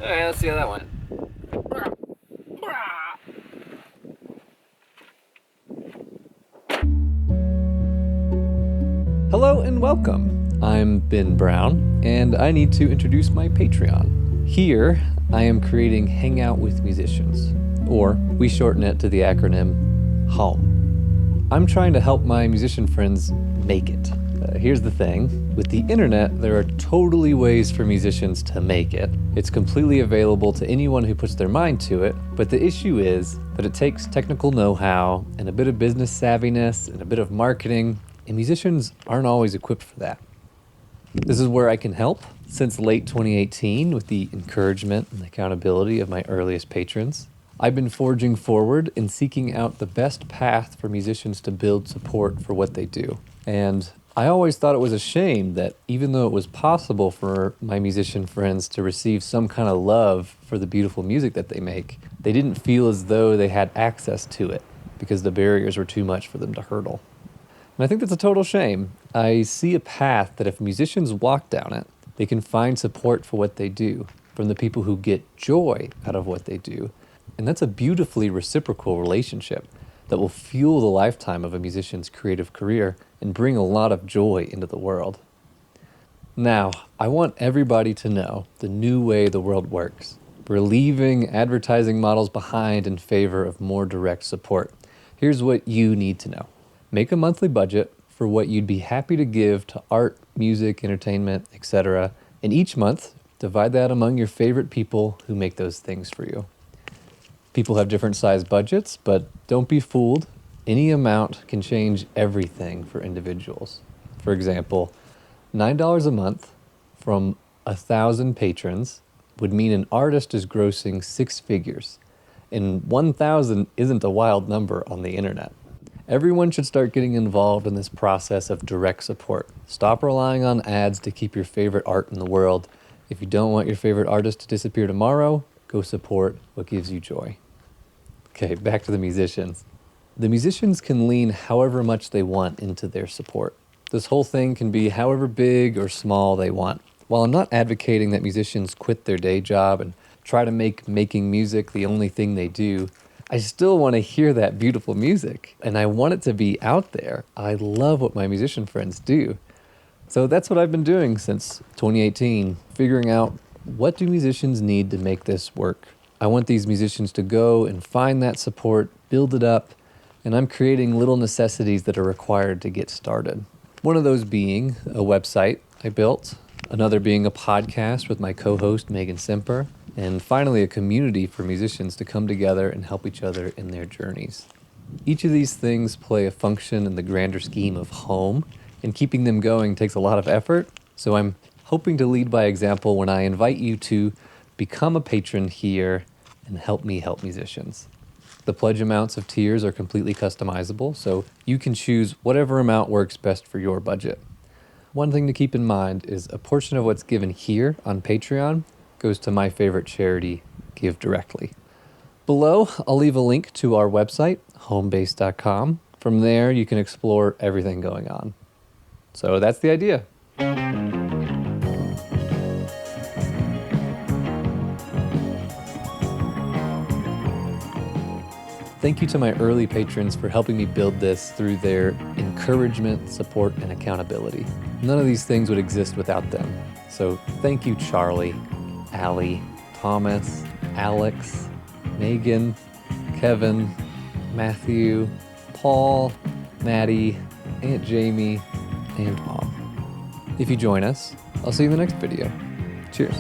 Alright, let's see how that went. Hello and welcome. I'm Ben Brown, and I need to introduce my Patreon. Here, I am creating Hangout with Musicians, or we shorten it to the acronym HOME. I'm trying to help my musician friends make it. Here's the thing. With the internet, there are totally ways for musicians to make it. It's completely available to anyone who puts their mind to it, but the issue is that it takes technical know-how and a bit of business savviness and a bit of marketing, and musicians aren't always equipped for that. This is where I can help. Since late 2018, with the encouragement and accountability of my earliest patrons, I've been forging forward and seeking out the best path for musicians to build support for what they do. And I always thought it was a shame that even though it was possible for my musician friends to receive some kind of love for the beautiful music that they make, they didn't feel as though they had access to it because the barriers were too much for them to hurdle. And I think that's a total shame. I see a path that if musicians walk down it, they can find support for what they do from the people who get joy out of what they do. And that's a beautifully reciprocal relationship that will fuel the lifetime of a musician's creative career and bring a lot of joy into the world. Now, I want everybody to know the new way the world works. We're leaving advertising models behind in favor of more direct support. Here's what you need to know. Make a monthly budget for what you'd be happy to give to art, music, entertainment, etc. And each month, divide that among your favorite people who make those things for you. People have different size budgets, but don't be fooled. Any amount can change everything for individuals. For example, $9 a month from 1,000 patrons would mean an artist is grossing 6 figures, and 1,000 isn't a wild number on the internet. Everyone should start getting involved in this process of direct support. Stop relying on ads to keep your favorite art in the world. If you don't want your favorite artist to disappear tomorrow, go support what gives you joy. Okay, back to the musicians. The musicians can lean however much they want into their support. This whole thing can be however big or small they want. While I'm not advocating that musicians quit their day job and try to make making music the only thing they do, I still want to hear that beautiful music, and I want it to be out there. I love what my musician friends do. So that's what I've been doing since 2018, figuring out what do musicians need to make this work. I want these musicians to go and find that support, build it up, and I'm creating little necessities that are required to get started. One of those being a website I built, another being a podcast with my co-host Megan Semper, and finally a community for musicians to come together and help each other in their journeys. Each of these things play a function in the grander scheme of home, and keeping them going takes a lot of effort, so I'm hoping to lead by example when I invite you to become a patron here and help me help musicians. The pledge amounts of tiers are completely customizable, so you can choose whatever amount works best for your budget. One thing to keep in mind is a portion of what's given here on Patreon goes to my favorite charity, Give Directly. Below, I'll leave a link to our website, homebase.com. From there, you can explore everything going on. So that's the idea. Thank you to my early patrons for helping me build this through their encouragement, support, and accountability. None of these things would exist without them. So thank you, Charlie, Allie, Thomas, Alex, Megan, Kevin, Matthew, Paul, Maddie, Aunt Jamie, and Mom. If you join us, I'll see you in the next video. Cheers.